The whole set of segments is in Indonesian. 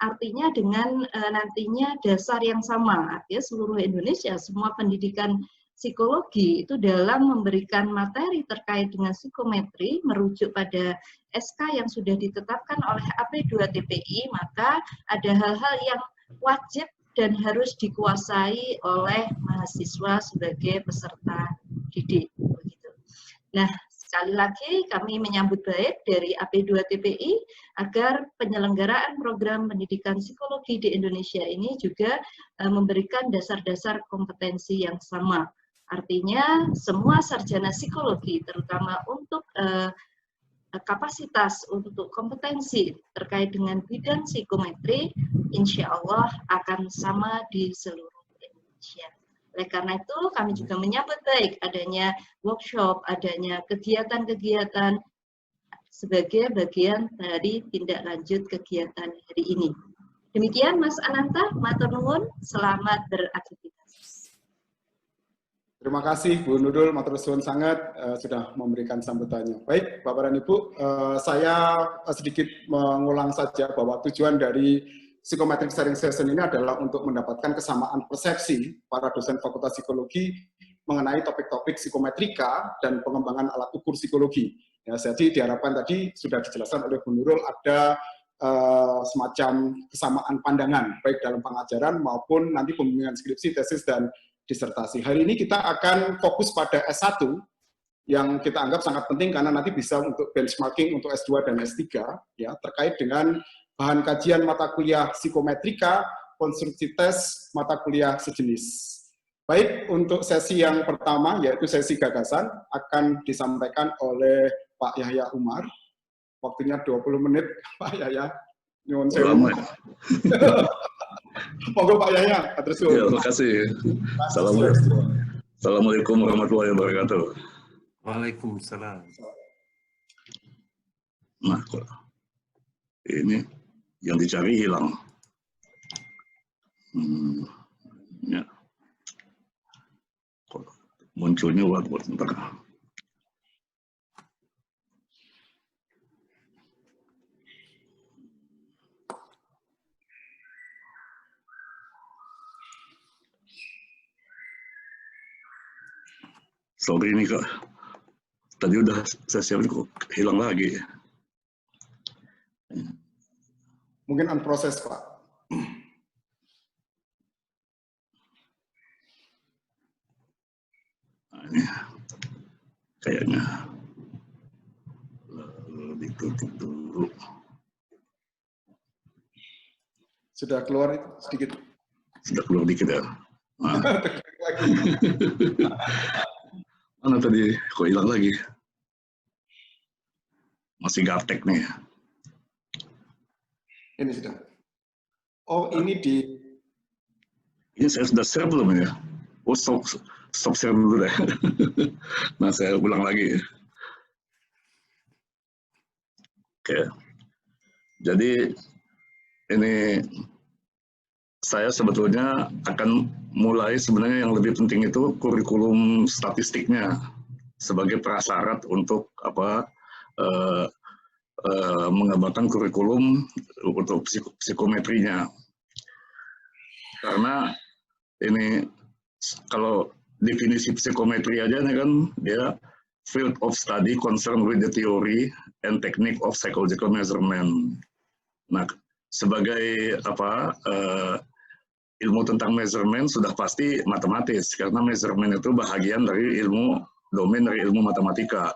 artinya dengan nantinya dasar yang sama, artinya seluruh Indonesia, semua pendidikan psikologi itu dalam memberikan materi terkait dengan psikometri merujuk pada SK yang sudah ditetapkan oleh AP2TPI, maka ada hal-hal yang wajib dan harus dikuasai oleh mahasiswa sebagai peserta didik. Begitu. Nah, sekali lagi kami menyambut baik dari AP2TPI agar penyelenggaraan program pendidikan psikologi di Indonesia ini juga memberikan dasar-dasar kompetensi yang sama. Artinya semua sarjana psikologi, terutama untuk kapasitas untuk kompetensi terkait dengan bidang psikometri, insya Allah akan sama di seluruh Indonesia. Oleh karena itu, kami juga menyambut baik adanya workshop, adanya kegiatan-kegiatan sebagai bagian dari tindak lanjut kegiatan hari ini. Demikian Mas Ananta, matur nuwun, selamat beraktivitas. Terima kasih Bu Nurul, matur suwun sangat sudah memberikan sambutannya. Baik, Bapak dan Ibu, saya sedikit mengulang saja bahwa tujuan dari Psychometric Sharing Session ini adalah untuk mendapatkan kesamaan persepsi para dosen Fakultas Psikologi mengenai topik-topik psikometrika dan pengembangan alat ukur psikologi. Ya, jadi diharapkan tadi sudah dijelaskan oleh Bu Nurul ada semacam kesamaan pandangan, baik dalam pengajaran maupun nanti pembimbingan skripsi, tesis, dan disertasi. Hari ini kita akan fokus pada S1 yang kita anggap sangat penting karena nanti bisa untuk benchmarking untuk S2 dan S3 ya, terkait dengan bahan kajian mata kuliah psikometrika, konstruksi tes, mata kuliah sejenis. Baik, untuk sesi yang pertama yaitu sesi gagasan akan disampaikan oleh Pak Yahya Umar. Waktunya 20 menit, Pak Yahya. Nyuwun sewu. Monggo Pak Yahya, atur suwun. Ya, terima kasih. Assalamualaikum warahmatullahi wabarakatuh. Waalaikumsalam. Nah, ini yang dicari hilang. Ya. Munculnya buat bentar. Sorry nih Kak, tadi udah saya siapin kok hilang lagi. Mungkin unprocessed Pak. Nah, ini kayaknya ditutup dulu. Sudah keluar sedikit? Sudah keluar dikit ya. Nah. Mana tadi kok hilang lagi? Masih gaptek nih. Ini sudah. Oh, ini di... Ini saya sudah share belum ya? Oh, stop share dulu deh. Nah, saya ulang lagi. Oke. Jadi, ini saya sebetulnya akan mulai sebenarnya yang lebih penting itu kurikulum statistiknya sebagai prasyarat untuk mengembangkan kurikulum untuk psikometrinya. Karena ini kalau definisi psikometri aja nih kan dia field of study concerned with the theory and technique of psychological measurement. Nah, sebagai ilmu tentang measurement sudah pasti matematis, karena measurement itu bahagian dari domain dari ilmu matematika.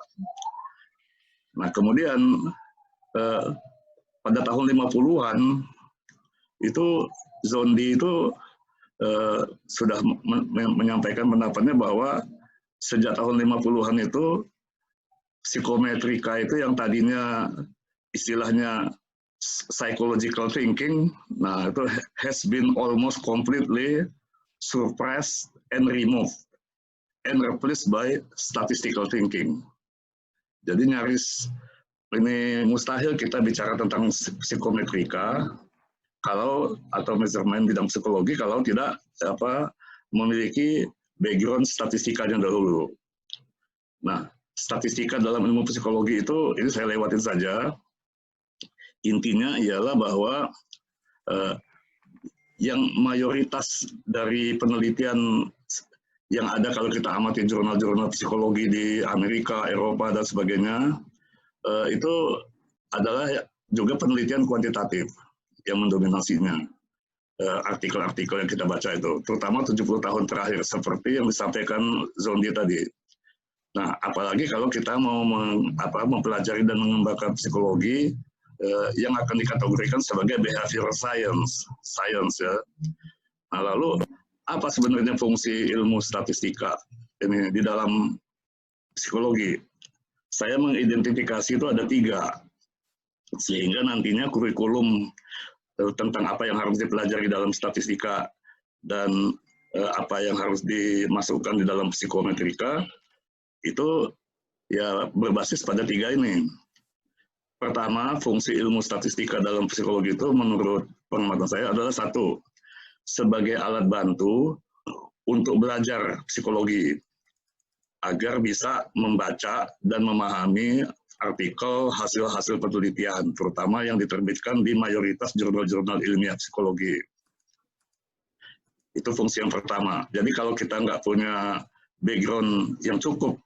Nah, kemudian pada tahun 50-an itu Zondi itu sudah menyampaikan pendapatnya bahwa sejak tahun 50-an itu psikometrika itu yang tadinya istilahnya psychological thinking, nah itu has been almost completely suppressed and removed and replaced by statistical thinking. Jadi nyaris ini mustahil kita bicara tentang psikometrika atau measurement bidang psikologi kalau tidak memiliki background statistikanya dahulu. Nah, statistika dalam ilmu psikologi itu ini saya lewatin saja. Intinya ialah bahwa yang mayoritas dari penelitian yang ada kalau kita amati jurnal-jurnal psikologi di Amerika, Eropa, dan sebagainya, itu adalah juga penelitian kuantitatif yang mendominasinya. Artikel-artikel yang kita baca itu, terutama 70 tahun terakhir, seperti yang disampaikan Zondi tadi. Nah, apalagi kalau kita mau mempelajari dan mengembangkan psikologi yang akan dikategorikan sebagai behavioral science ya. Nah, lalu apa sebenarnya fungsi ilmu statistika ini di dalam psikologi? Saya mengidentifikasi itu ada 3, sehingga nantinya kurikulum tentang apa yang harus dipelajari dalam statistika dan apa yang harus dimasukkan di dalam psikometrika itu ya berbasis pada 3 ini. Pertama, fungsi ilmu statistika dalam psikologi itu menurut pengamatan saya adalah 1, sebagai alat bantu untuk belajar psikologi agar bisa membaca dan memahami artikel hasil-hasil penelitian, terutama yang diterbitkan di mayoritas jurnal-jurnal ilmiah psikologi. Itu fungsi yang pertama. Jadi kalau kita nggak punya background yang cukup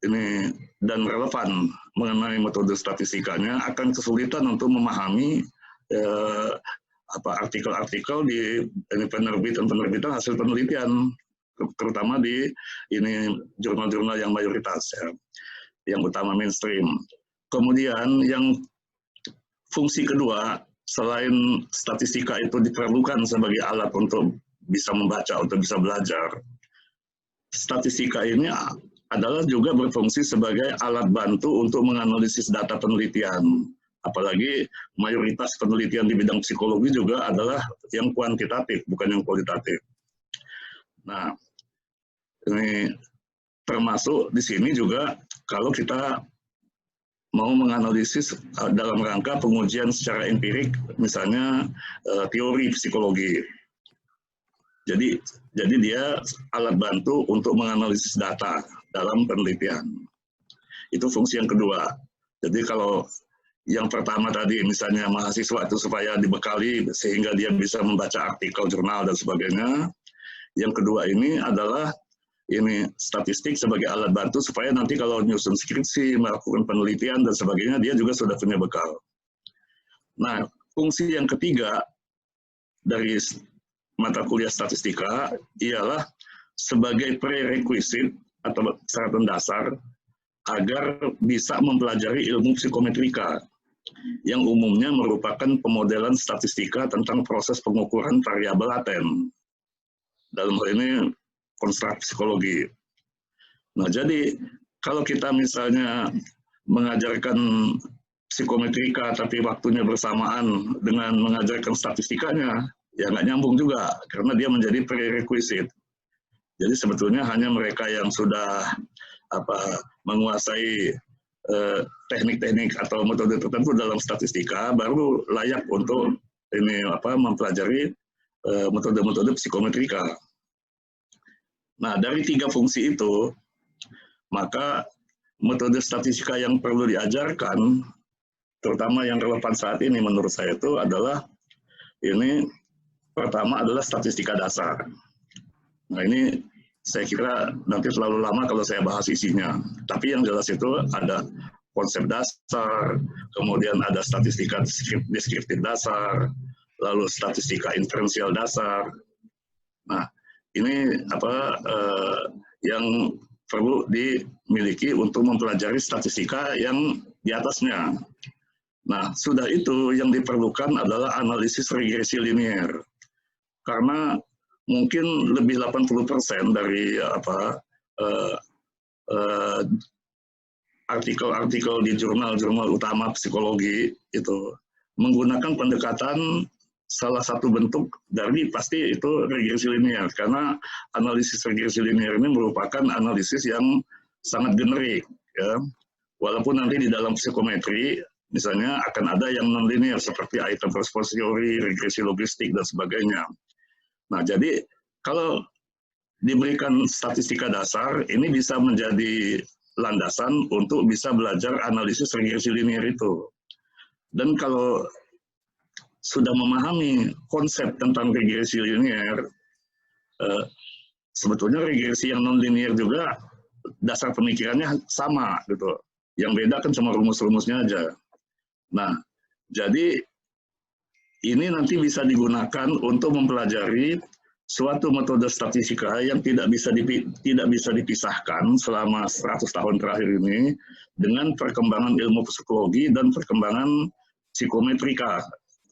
ini dan relevan mengenai metode statistikanya, akan kesulitan untuk memahami artikel-artikel di penerbitan hasil penelitian, terutama di ini jurnal-jurnal yang mayoritas ya, yang utama mainstream. Kemudian yang fungsi kedua, selain statistika itu diperlukan sebagai alat untuk bisa membaca, untuk bisa belajar, statistika ini adalah juga berfungsi sebagai alat bantu untuk menganalisis data penelitian. Apalagi mayoritas penelitian di bidang psikologi juga adalah yang kuantitatif, bukan yang kualitatif. Nah, ini termasuk di sini juga kalau kita mau menganalisis dalam rangka pengujian secara empirik, misalnya teori psikologi. Jadi dia alat bantu untuk menganalisis data dalam penelitian. Itu fungsi yang kedua. Jadi kalau yang pertama tadi misalnya mahasiswa itu supaya dibekali sehingga dia bisa membaca artikel jurnal dan sebagainya. Yang kedua ini adalah ini statistik sebagai alat bantu supaya nanti kalau nyusun skripsi, melakukan penelitian dan sebagainya, dia juga sudah punya bekal. Nah, fungsi yang ketiga dari mata kuliah statistika ialah sebagai prerequisite atau syarat mendasar agar bisa mempelajari ilmu psikometrika yang umumnya merupakan pemodelan statistika tentang proses pengukuran variabel laten. Dalam hal ini konstruk psikologi. Nah, jadi kalau kita misalnya mengajarkan psikometrika tapi waktunya bersamaan dengan mengajarkan statistikanya, ya nggak nyambung juga karena dia menjadi prerequisite. Jadi sebetulnya hanya mereka yang sudah menguasai teknik-teknik atau metode tertentu dalam statistika baru layak untuk ini mempelajari metode-metode psikometrika. Nah, dari 3 fungsi itu, maka metode statistika yang perlu diajarkan, terutama yang relevan saat ini menurut saya itu adalah ini pertama adalah statistika dasar. Nah, ini saya kira nanti terlalu lama kalau saya bahas isinya. Tapi yang jelas itu ada konsep dasar, kemudian ada statistika deskriptif dasar, lalu statistika inferensial dasar. Nah, ini yang perlu dimiliki untuk mempelajari statistika yang di atasnya. Nah, sudah itu yang diperlukan adalah analisis regresi linier. Karena mungkin lebih 80% dari artikel-artikel di jurnal-jurnal utama psikologi itu menggunakan pendekatan salah satu bentuk dari pasti itu regresi linier, karena analisis regresi linier ini merupakan analisis yang sangat generik ya. Walaupun nanti di dalam psikometri misalnya akan ada yang non-linear seperti item response theory, regresi logistik dan sebagainya. Nah, jadi kalau diberikan statistika dasar ini bisa menjadi landasan untuk bisa belajar analisis regresi linier itu. Dan kalau sudah memahami konsep tentang regresi linier, sebetulnya regresi yang non-linear juga dasar pemikirannya sama gitu. Yang beda kan cuma rumus-rumusnya aja. Nah, jadi ini nanti bisa digunakan untuk mempelajari suatu metode statistika yang tidak bisa dipisahkan selama 100 tahun terakhir ini dengan perkembangan ilmu psikologi dan perkembangan psikometrika,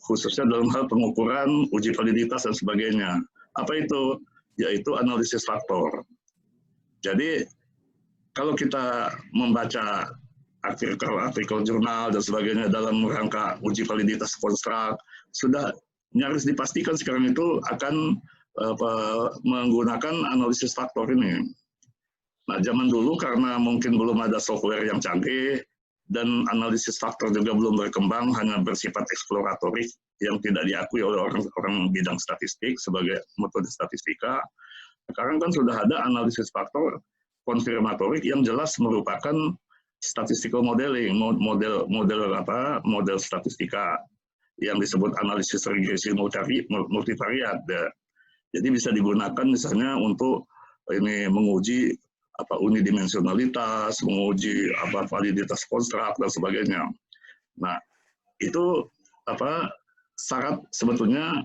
khususnya dalam hal pengukuran, uji validitas, dan sebagainya. Apa itu? Yaitu analisis faktor. Jadi, kalau kita membaca artikel jurnal dan sebagainya dalam rangka uji validitas konstruk, sudah nyaris dipastikan sekarang itu akan menggunakan analisis faktor ini. Nah, zaman dulu karena mungkin belum ada software yang canggih dan analisis faktor juga belum berkembang, hanya bersifat eksploratorik yang tidak diakui oleh orang bidang statistik sebagai metode statistika. Sekarang kan sudah ada analisis faktor konfirmatorik yang jelas merupakan statistical modeling, model statistika yang disebut analisis regresi multivariat. Jadi bisa digunakan misalnya untuk ini menguji unidimensionalitas, menguji validitas konstruk dan sebagainya. Nah, itu syarat sebetulnya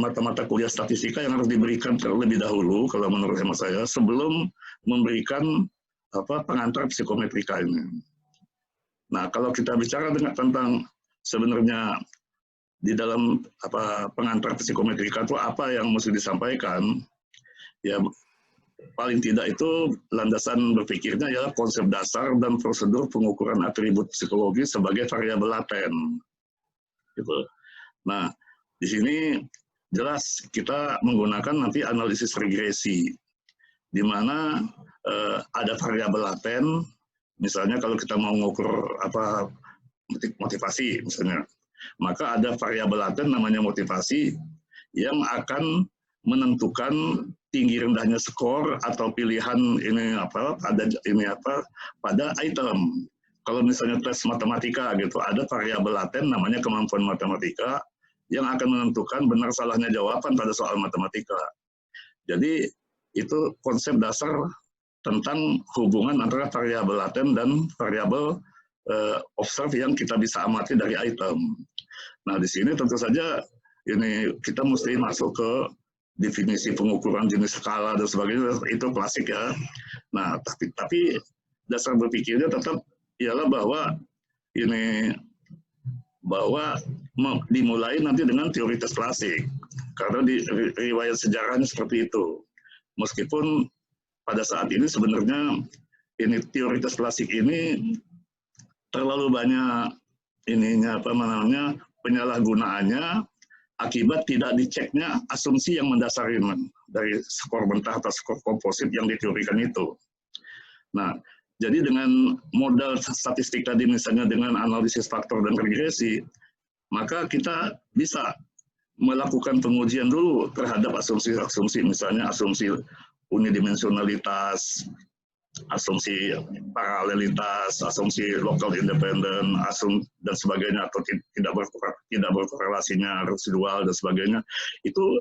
mata-mata kuliah statistika yang harus diberikan terlebih dahulu kalau menurut hemat saya sebelum memberikan pengantar psikometrika ini. Nah, kalau kita bicara tentang sebenarnya di dalam pengantar psikometrika itu apa yang mesti disampaikan, ya paling tidak itu landasan berpikirnya ya konsep dasar dan prosedur pengukuran atribut psikologi sebagai variabel laten. Gitu. Nah, di sini jelas kita menggunakan nanti analisis regresi, di mana ada variabel laten, misalnya kalau kita mau mengukur motivasi misalnya, maka ada variabel laten namanya motivasi yang akan menentukan tinggi rendahnya skor atau pilihan pada item. Kalau misalnya tes matematika gitu, ada variabel laten namanya kemampuan matematika yang akan menentukan benar salahnya jawaban pada soal matematika. Jadi itu konsep dasar tentang hubungan antara variabel laten dan variabel observe yang kita bisa amati dari item. Nah, di sini tentu saja ini kita mesti masuk ke definisi pengukuran jenis skala dan sebagainya, itu klasik ya. Nah, tapi dasar berpikirnya tetap ialah bahwa dimulai nanti dengan teori tes klasik, karena di riwayat sejarahnya seperti itu. Meskipun pada saat ini sebenarnya teori tes klasik ini terlalu banyak penyalahgunaannya akibat tidak diceknya asumsi yang mendasari dari skor mentah atau skor komposit yang diteorikan itu. Nah, jadi dengan modal statistik tadi misalnya dengan analisis faktor dan regresi, maka kita bisa melakukan pengujian dulu terhadap asumsi-asumsi, misalnya asumsi unidimensionalitas, asumsi paralelitas, asumsi lokal independen, dan sebagainya, atau tidak berkorelasinya residual dan sebagainya, itu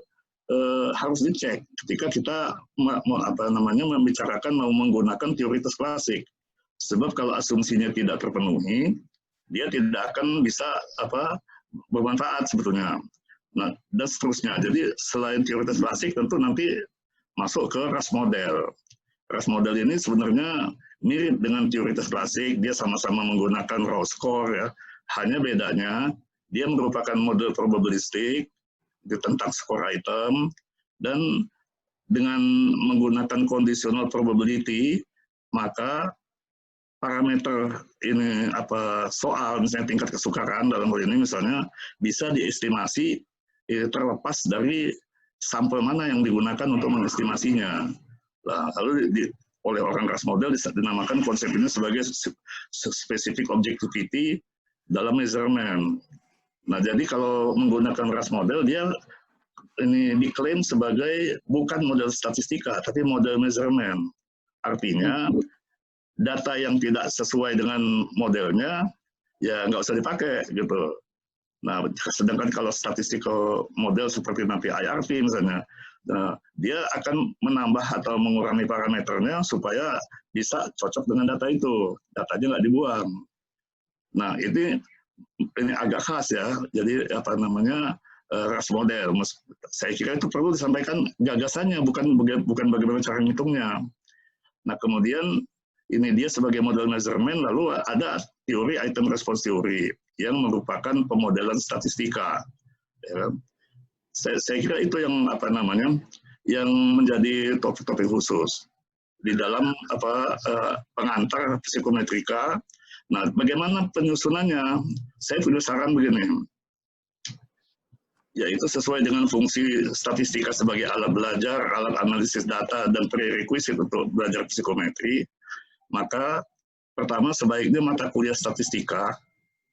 harus dicek ketika kita membicarakan mau menggunakan teori tes klasik. Sebab kalau asumsinya tidak terpenuhi, dia tidak akan bisa bermanfaat sebetulnya. Nah, dan seterusnya. Jadi selain teori tes klasik, tentu nanti masuk ke RAS model. RAS model ini sebenarnya mirip dengan teori tes klasik, dia sama-sama menggunakan raw score ya. Hanya bedanya dia merupakan model probabilistik tentang skor item, dan dengan menggunakan conditional probability maka parameter ini soal misalnya tingkat kesukaran dalam hal ini misalnya bisa diestimasi terlepas dari sampel mana yang digunakan untuk mengestimasinya. Nah, lalu oleh orang RAS model dinamakan konsep ini sebagai specific objectivity dalam measurement. Nah, jadi kalau menggunakan RAS model, dia ini diklaim sebagai bukan model statistika, tapi model measurement. Artinya, data yang tidak sesuai dengan modelnya, ya nggak usah dipakai, gitu. Nah, sedangkan kalau statistical model seperti nanti IRT misalnya, dia akan menambah atau mengurangi parameternya supaya bisa cocok dengan data itu, datanya nggak dibuang. Nah, ini agak khas ya, jadi apa namanya RAS model. Saya kira itu perlu disampaikan gagasannya, bukan bagaimana cara menghitungnya. Nah, kemudian ini dia sebagai model measurement, lalu ada teori item response theory yang merupakan pemodelan statistika. Ya. Saya kira itu yang apa namanya, yang menjadi topik-topik khusus di dalam pengantar psikometrika. Nah, bagaimana penyusunannya? Saya punya saran begini, yaitu sesuai dengan fungsi statistika sebagai alat belajar, alat analisis data, dan prerequisite untuk belajar psikometri, maka pertama sebaiknya mata kuliah statistika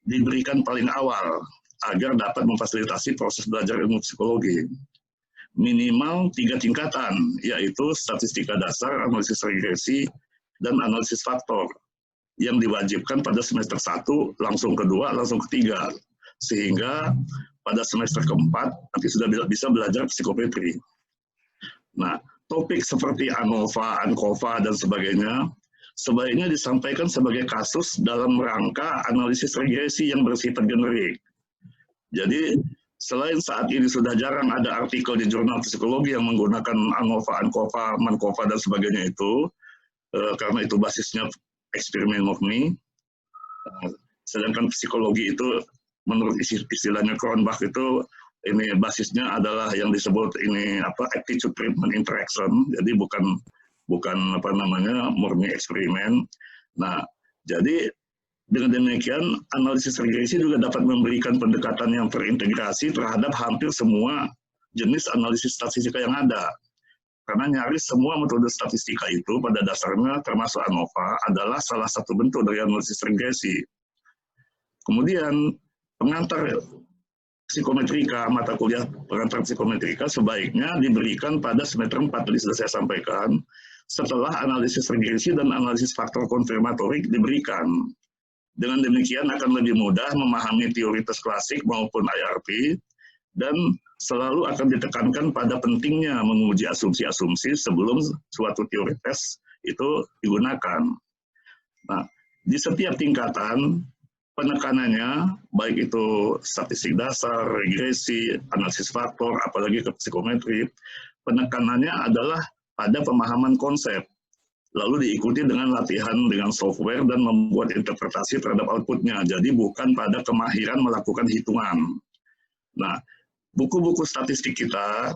diberikan paling awal agar dapat memfasilitasi proses belajar ilmu psikologi. Minimal 3 tingkatan, yaitu statistika dasar, analisis regresi, dan analisis faktor, yang diwajibkan pada semester 1, langsung kedua, langsung ketiga. Sehingga pada semester keempat, nanti sudah bisa belajar psikometri. Nah, topik seperti ANOVA, ANCOVA, dan sebagainya, sebaiknya disampaikan sebagai kasus dalam rangka analisis regresi yang bersifat generik. Jadi, selain saat ini sudah jarang ada artikel di jurnal psikologi yang menggunakan ANOVA, ANCOVA, MANCOVA, dan sebagainya itu, karena itu basisnya eksperimen murni, sedangkan psikologi itu menurut istilahnya Cronbach itu ini basisnya adalah yang disebut ini attitude treatment interaction, jadi bukan apa namanya murni eksperimen. Nah, jadi dengan demikian analisis regresi juga dapat memberikan pendekatan yang terintegrasi terhadap hampir semua jenis analisis statistika yang ada. Karena nyaris semua metode statistika itu pada dasarnya termasuk ANOVA adalah salah satu bentuk dari analisis regresi. Kemudian pengantar psikometrika, mata kuliah pengantar psikometrika sebaiknya diberikan pada semester 4, tadi sudah saya sampaikan, setelah analisis regresi dan analisis faktor konfirmatorik diberikan. Dengan demikian akan lebih mudah memahami teori tes klasik maupun IRP, dan selalu akan ditekankan pada pentingnya menguji asumsi-asumsi sebelum suatu teori tes itu digunakan. Nah, di setiap tingkatan penekanannya, baik itu statistik dasar, regresi, analisis faktor, apalagi ke psikometri, penekanannya adalah pada pemahaman konsep, lalu diikuti dengan latihan dengan software dan membuat interpretasi terhadap outputnya. Jadi bukan pada kemahiran melakukan hitungan. Nah, buku-buku statistik kita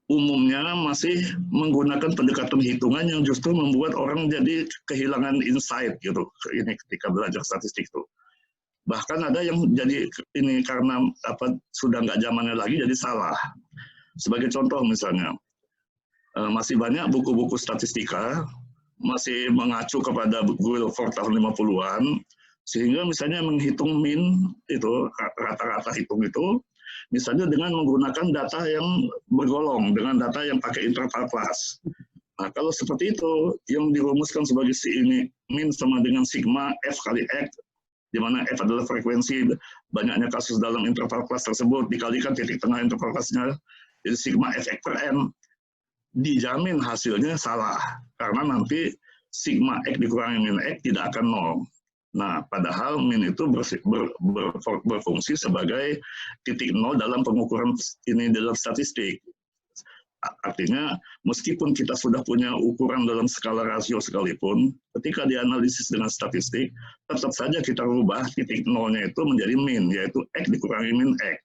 umumnya masih menggunakan pendekatan hitungan yang justru membuat orang jadi kehilangan insight gitu. Ini ketika belajar statistik itu. Bahkan ada yang jadi ini karena sudah nggak zamannya lagi jadi salah. Sebagai contoh misalnya, masih banyak buku-buku statistika masih mengacu kepada Guilford tahun 50-an, sehingga misalnya menghitung mean itu, rata-rata hitung itu, misalnya dengan menggunakan data yang bergolong, dengan data yang pakai interval class. Nah, kalau seperti itu, yang dirumuskan sebagai ini mean sama dengan sigma F kali X, di mana F adalah frekuensi banyaknya kasus dalam interval class tersebut, dikalikan titik tengah interval class-nya, jadi sigma F(X) per N. Dijamin hasilnya salah, karena nanti sigma X dikurangi min X tidak akan 0. Nah, padahal min itu berfungsi sebagai titik 0 dalam pengukuran ini dalam statistik. Artinya, meskipun kita sudah punya ukuran dalam skala rasio sekalipun, ketika dianalisis dengan statistik, tetap saja kita rubah titik 0-nya itu menjadi min, yaitu X dikurangi min X.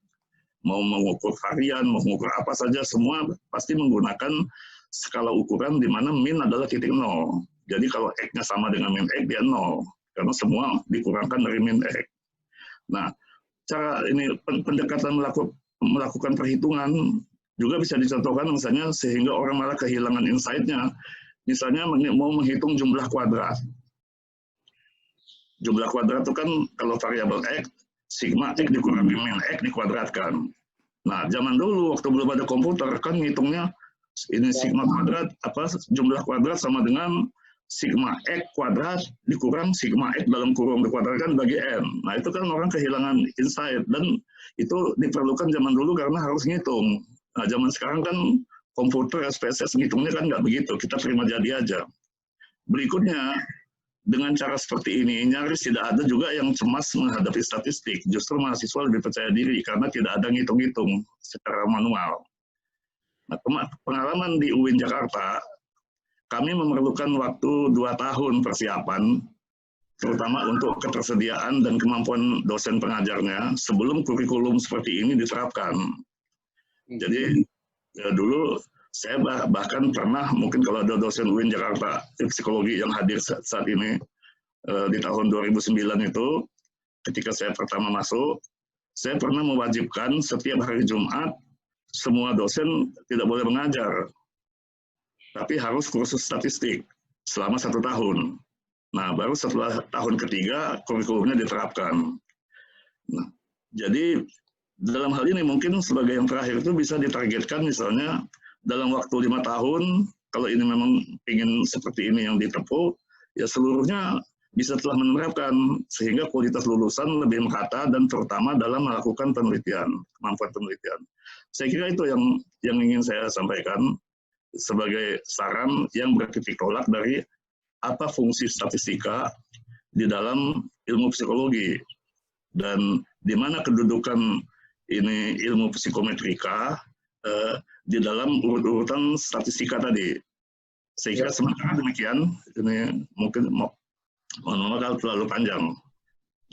Mau mengukur varian, mau mengukur apa saja, semua pasti menggunakan skala ukuran di mana min adalah titik 0. Jadi kalau X-nya sama dengan min X, dia 0. Karena semua dikurangkan dari min X. Nah, cara ini pendekatan melakukan perhitungan juga bisa dicontohkan misalnya sehingga orang malah kehilangan insight-nya. Misalnya mau menghitung jumlah kuadrat. Jumlah kuadrat itu kan kalau variabel X, sigma X dikurangi min X dikuadratkan. Nah, zaman dulu waktu belum ada komputer kan ngitungnya ini sigma kuadrat jumlah kuadrat sama dengan sigma X kuadrat dikurang sigma X dalam kurung dikuadratkan bagi N. Nah, itu kan orang kehilangan insight, dan itu diperlukan zaman dulu karena harus ngitung. Nah, zaman sekarang kan komputer, SPSS ngitungnya kan nggak begitu, kita terima jadi aja. Berikutnya, dengan cara seperti ini, nyaris tidak ada juga yang cemas menghadapi statistik. Justru mahasiswa lebih percaya diri karena tidak ada ngitung-ngitung secara manual. Nah, pengalaman di UIN Jakarta, kami memerlukan waktu 2 tahun persiapan, terutama untuk ketersediaan dan kemampuan dosen pengajarnya sebelum kurikulum seperti ini diterapkan. Jadi ya dulu saya bahkan pernah, mungkin kalau ada dosen UIN Jakarta psikologi yang hadir saat ini, di tahun 2009 itu, ketika saya pertama masuk, saya pernah mewajibkan setiap hari Jumat semua dosen tidak boleh mengajar, tapi harus kursus statistik selama 1 tahun. Nah, baru setelah tahun ketiga kurikulumnya diterapkan. Nah, jadi dalam hal ini mungkin sebagai yang terakhir itu bisa ditargetkan misalnya dalam waktu 5 tahun, kalau ini memang ingin seperti ini yang ditempuh, ya seluruhnya bisa telah menerapkan sehingga kualitas lulusan lebih merata dan terutama dalam melakukan penelitian, kemampuan penelitian. Saya kira itu yang ingin saya sampaikan sebagai saran yang bertitik tolak dari apa fungsi statistika di dalam ilmu psikologi dan di mana kedudukan ini ilmu psikometrika di dalam urut-urutan statistika tadi. Saya kira sementara demikian. Ini mungkin mohon maaf kalau terlalu panjang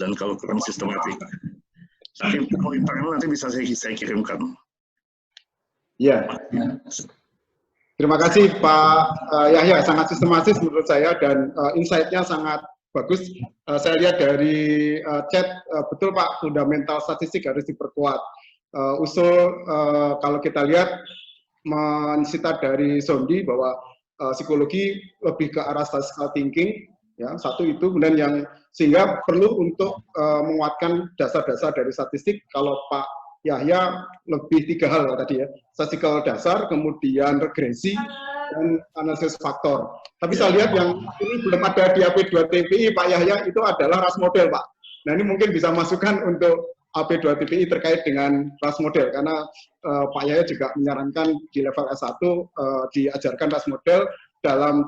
dan kalau kurang sistematik. Tapi poin-poinnya nanti bisa saya kirimkan. Ya. Terima kasih Pak Yahya, sangat sistematis menurut saya dan insight-nya sangat bagus. Saya lihat dari chat, betul Pak, fundamental statistik harus diperkuat. Usul kalau kita lihat mensita dari Sondi bahwa psikologi lebih ke arah statistical thinking, ya satu itu, kemudian yang sehingga perlu untuk menguatkan dasar-dasar dari statistik. Kalau Pak Yahya lebih 3 hal tadi ya, statistical dasar, kemudian regresi, dan analisis faktor. Tapi saya lihat yang ini belum ada di AP2TPI Pak Yahya, itu adalah ras model Pak. Nah ini mungkin bisa masukan untuk AP2TPI terkait dengan ras model, karena Pak Yahya juga menyarankan di level S1 diajarkan ras model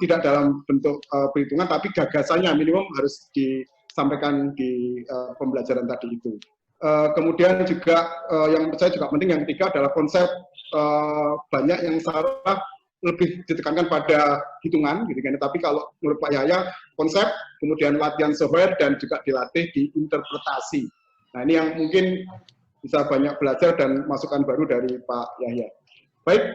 tidak dalam bentuk perhitungan, tapi gagasannya minimum harus disampaikan di pembelajaran tadi itu. Kemudian juga yang saya juga penting yang ketiga adalah konsep banyak yang salah lebih ditekankan pada hitungan, gitu kan. Tapi kalau menurut Pak Yahya konsep, kemudian latihan software dan juga dilatih di interpretasi. Nah ini yang mungkin bisa banyak belajar dan masukan baru dari Pak Yahya. Baik,